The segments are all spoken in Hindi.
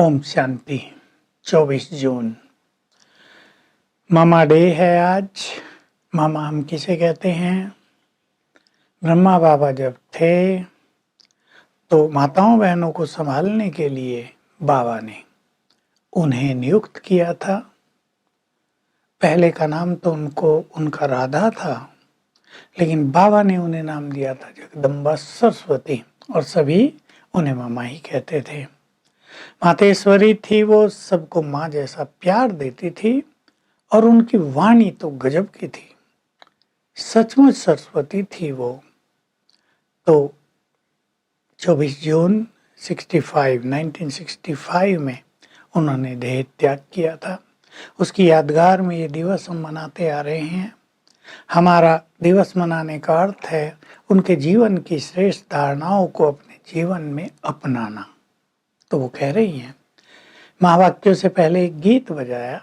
ओम शांति। 24 जून मामा डे है आज। मामा हम किसे कहते हैं? ब्रह्मा बाबा जब थे तो माताओं बहनों को संभालने के लिए बाबा ने उन्हें नियुक्त किया था। पहले का नाम तो उनका राधा था, लेकिन बाबा ने उन्हें नाम दिया था जगदम्बा सरस्वती, और सभी उन्हें मामा ही कहते थे। मातेश्वरी थी वो, सबको माँ जैसा प्यार देती थी और उनकी वाणी तो गजब की थी। सचमुच सरस्वती थी वो। तो 24 जून 1965 में उन्होंने देह त्याग किया था। उसकी यादगार में ये दिवस हम मनाते आ रहे हैं। हमारा दिवस मनाने का अर्थ है उनके जीवन की श्रेष्ठ धारणाओं को अपने जीवन में अपनाना। तो वो कह रही हैं, महावाक्यों से पहले एक गीत बजाया,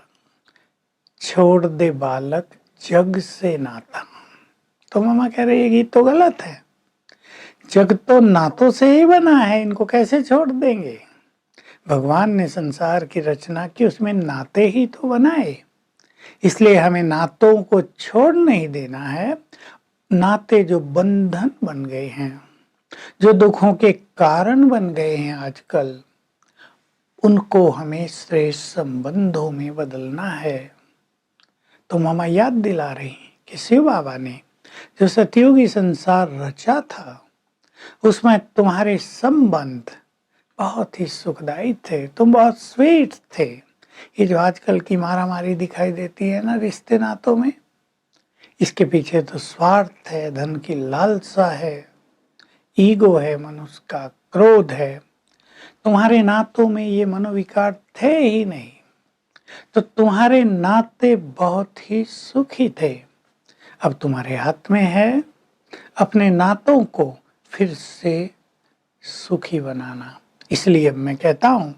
छोड़ दे बालक जग से नाता। तो मामा कह रहे ये गीत तो गलत है, जग तो नातों से ही बना है, इनको कैसे छोड़ देंगे? भगवान ने संसार की रचना की, उसमें नाते ही तो बनाए, इसलिए हमें नातों को छोड़ नहीं देना है। नाते जो बंधन बन गए हैं, जो दुखों के कारण बन गए हैं आजकल, उनको हमें श्रेष्ठ संबंधों में बदलना है। तो मामा याद दिला रही कि शिव बाबा ने जो सतयुगी संसार रचा था, उसमें तुम्हारे संबंध बहुत ही सुखदायी थे, तुम बहुत स्वीट थे। ये जो आजकल की मारामारी दिखाई देती है ना रिश्ते नातों में, इसके पीछे तो स्वार्थ है, धन की लालसा है, ईगो है, मनुष्य का क्रोध है। तुम्हारे नातों में ये मनोविकार थे ही नहीं, तो तुम्हारे नाते बहुत ही सुखी थे। अब तुम्हारे हाथ में है अपने नातों को फिर से सुखी बनाना। इसलिए अब मैं कहता हूं,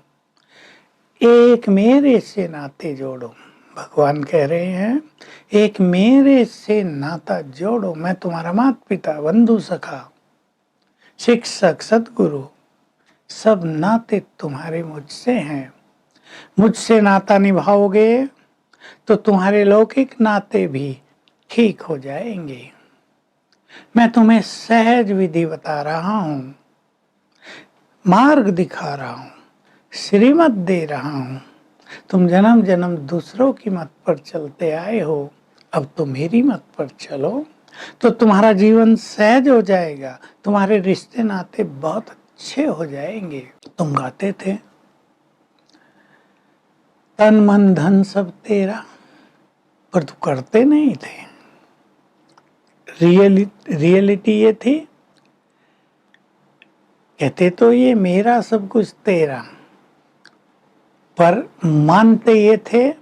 एक मेरे से नाते जोड़ो। भगवान कह रहे हैं, एक मेरे से नाता जोड़ो। मैं तुम्हारा माता पिता, बंधु, सखा, शिक्षक, सदगुरु, सब नाते तुम्हारे मुझसे हैं। मुझसे नाता निभाओगे तो तुम्हारे लौकिक नाते भी ठीक हो जाएंगे। मैं तुम्हें सहज विधि बता रहा हूं, मार्ग दिखा रहा हूं, श्रीमत दे रहा हूं। तुम जन्म जन्म दूसरों की मत पर चलते आए हो, अब तो मेरी मत पर चलो, तो तुम्हारा जीवन सहज हो जाएगा, तुम्हारे रिश्ते नाते बहुत अच्छे हो जाएंगे। तुम गाते थे, तन मन धन सब तेरा, पर तू करते नहीं थे। रियलिटी ये थी, कहते तो ये मेरा सब कुछ तेरा, पर मानते ये थे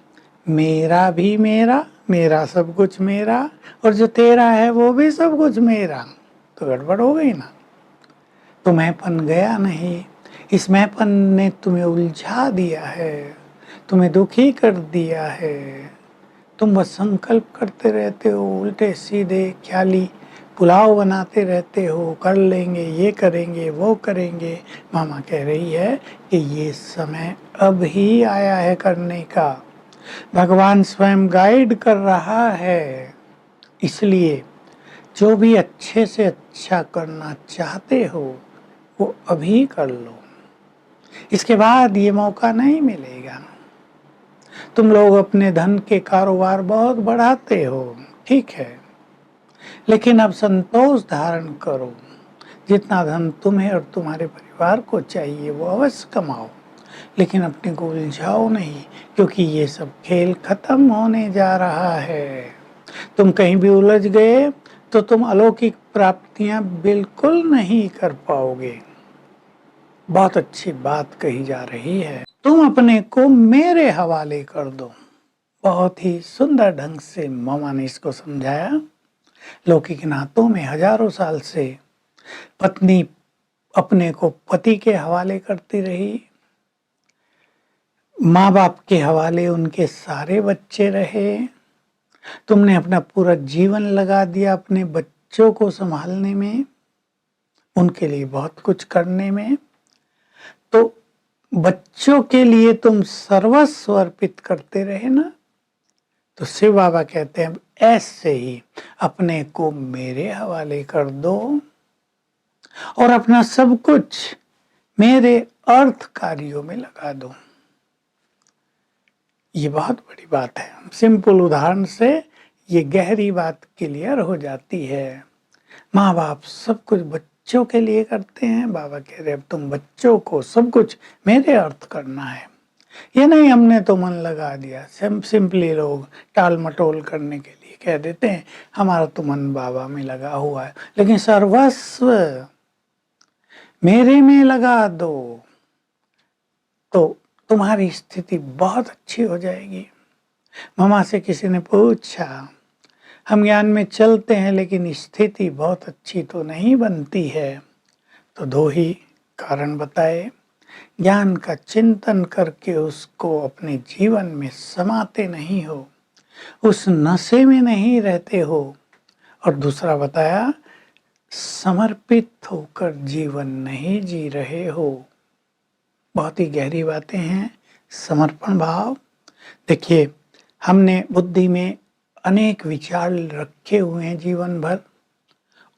मेरा भी मेरा, मेरा सब कुछ मेरा, और जो तेरा है वो भी सब कुछ मेरा। तो गड़बड़ हो गई ना। तो मैंपन गया नहीं, इस मैंपन ने तुम्हें उलझा दिया है, तुम्हें दुखी कर दिया है। तुम बस संकल्प करते रहते हो, उल्टे सीधे ख्याली पुलाव बनाते रहते हो, कर लेंगे, ये करेंगे, वो करेंगे। मामा कह रही है कि ये समय अब ही आया है करने का। भगवान स्वयं गाइड कर रहा है, इसलिए जो भी अच्छे से अच्छा करना चाहते हो वो अभी कर लो, इसके बाद ये मौका नहीं मिलेगा। तुम लोग अपने धन के कारोबार बहुत बढ़ाते हो, ठीक है, लेकिन अब संतोष धारण करो। जितना धन तुम्हें और तुम्हारे परिवार को चाहिए वो अवश्य कमाओ, लेकिन अपने को उलझाओ नहीं, क्योंकि ये सब खेल खत्म होने जा रहा है। तुम कहीं भी उलझ गए तो तुम अलौकिक प्राप्तियां बिल्कुल नहीं कर पाओगे। बहुत अच्छी बात कही जा रही है, तुम अपने को मेरे हवाले कर दो। बहुत ही सुंदर ढंग से मामा ने इसको समझाया। लौकिक नातों में हजारों साल से पत्नी अपने को पति के हवाले करती रही, माँ बाप के हवाले उनके सारे बच्चे रहे। तुमने अपना पूरा जीवन लगा दिया अपने बच्चों को संभालने में, उनके लिए बहुत कुछ करने में। तो बच्चों के लिए तुम सर्वस्व अर्पित करते रहे ना, तो शिव बाबा कहते हैं ऐसे ही अपने को मेरे हवाले कर दो और अपना सब कुछ मेरे अर्थ कार्यों में लगा दो। ये बहुत बड़ी बात है। सिंपल उदाहरण से ये गहरी बात क्लियर हो जाती है। माँ बाप सब कुछ बच्चों के लिए करते हैं, बाबा कह रहे अब तुम बच्चों को सब कुछ मेरे अर्थ करना है। ये नहीं हमने तो मन लगा दिया। सिंपली लोग टाल मटोल करने के लिए कह देते हैं हमारा तो मन बाबा में लगा हुआ है, लेकिन सर्वस्व मेरे में लगा दो तो तुम्हारी स्थिति बहुत अच्छी हो जाएगी। मामा से किसी ने पूछा हम ज्ञान में चलते हैं लेकिन स्थिति बहुत अच्छी तो नहीं बनती है, तो दो ही कारण बताए। ज्ञान का चिंतन करके उसको अपने जीवन में समाते नहीं हो, उस नशे में नहीं रहते हो, और दूसरा बताया समर्पित होकर जीवन नहीं जी रहे हो। बहुत ही गहरी बातें हैं। समर्पण भाव, देखिए हमने बुद्धि में अनेक विचार रखे हुए हैं जीवन भर,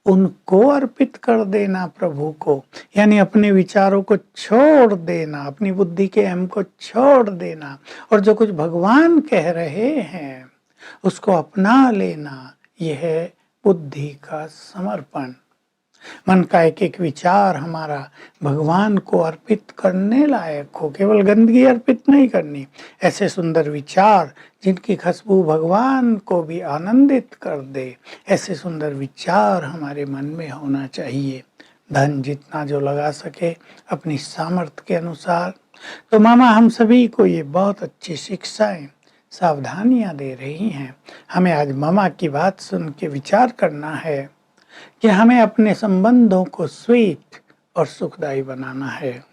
उनको अर्पित कर देना प्रभु को, यानी अपने विचारों को छोड़ देना, अपनी बुद्धि के अहम को छोड़ देना, और जो कुछ भगवान कह रहे हैं उसको अपना लेना, यह है बुद्धि का समर्पण। मन का एक एक विचार हमारा भगवान को अर्पित करने लायक हो, केवल गंदगी अर्पित नहीं करनी। ऐसे सुंदर विचार जिनकी खुशबू भगवान को भी आनंदित कर दे, ऐसे सुंदर विचार हमारे मन में होना चाहिए। धन जितना जो लगा सके अपनी सामर्थ्य के अनुसार। तो मामा हम सभी को ये बहुत अच्छी शिक्षाएं, सावधानियां दे रही हैं। हमें आज मामा की बात सुन के विचार करना है कि हमें अपने संबंधों को स्वीट और सुखदायी बनाना है।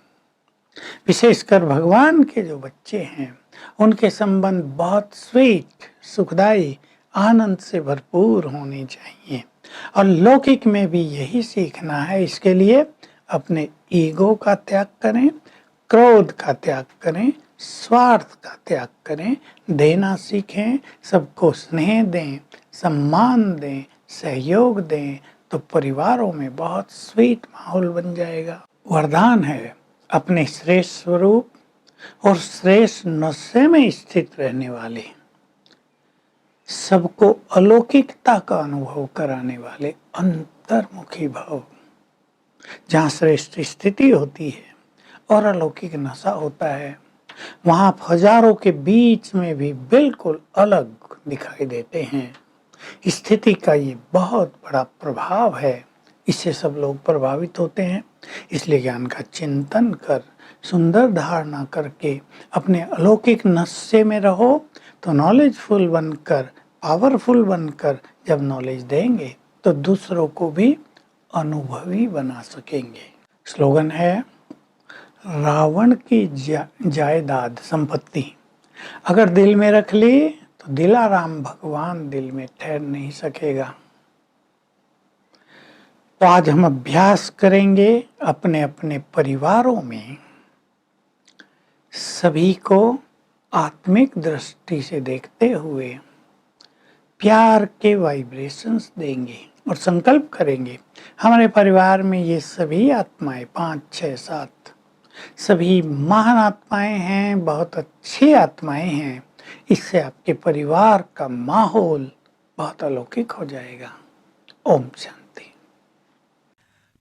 विशेषकर भगवान के जो बच्चे हैं उनके संबंध बहुत स्वीट, सुखदायी, आनंद से भरपूर होने चाहिए, और लौकिक में भी यही सीखना है। इसके लिए अपने ईगो का त्याग करें, क्रोध का त्याग करें, स्वार्थ का त्याग करें, देना सीखें, सबको स्नेह दें, सम्मान दें, सहयोग दें, तो परिवारों में बहुत स्वीट माहौल बन जाएगा। वरदान है अपने श्रेष्ठ स्वरूप और श्रेष्ठ नशे में स्थित रहने वाले, सबको अलौकिकता का अनुभव कराने वाले अंतर्मुखी भाव। जहाँ श्रेष्ठ स्थिति होती है और अलौकिक नशा होता है, वहाँ हजारों के बीच में भी बिल्कुल अलग दिखाई देते हैं। स्थिति का ये बहुत बड़ा प्रभाव है, इससे सब लोग प्रभावित होते हैं। इसलिए ज्ञान का चिंतन कर, सुंदर धारणा करके अपने अलौकिक नशे में रहो, तो नॉलेजफुल बनकर, पावरफुल बनकर जब नॉलेज देंगे तो दूसरों को भी अनुभवी बना सकेंगे। स्लोगन है रावण की जायदाद संपत्ति अगर दिल में रख ली तो दिलाराम भगवान दिल में ठहर नहीं सकेगा। तो आज हम अभ्यास करेंगे अपने अपने परिवारों में सभी को आत्मिक दृष्टि से देखते हुए प्यार के वाइब्रेशंस देंगे और संकल्प करेंगे हमारे परिवार में ये सभी आत्माएं 5, 6, 7 सभी महान आत्माएं हैं, बहुत अच्छी आत्माएं हैं। इससे आपके परिवार का माहौल बहुत अलौकिक हो जाएगा। Om Shanti.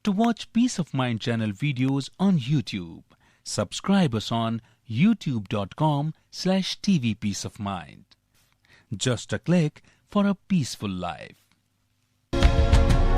To watch Peace of Mind channel videos on YouTube, subscribe us on youtube.com/tvpeaceofmind. Just a click for a peaceful life.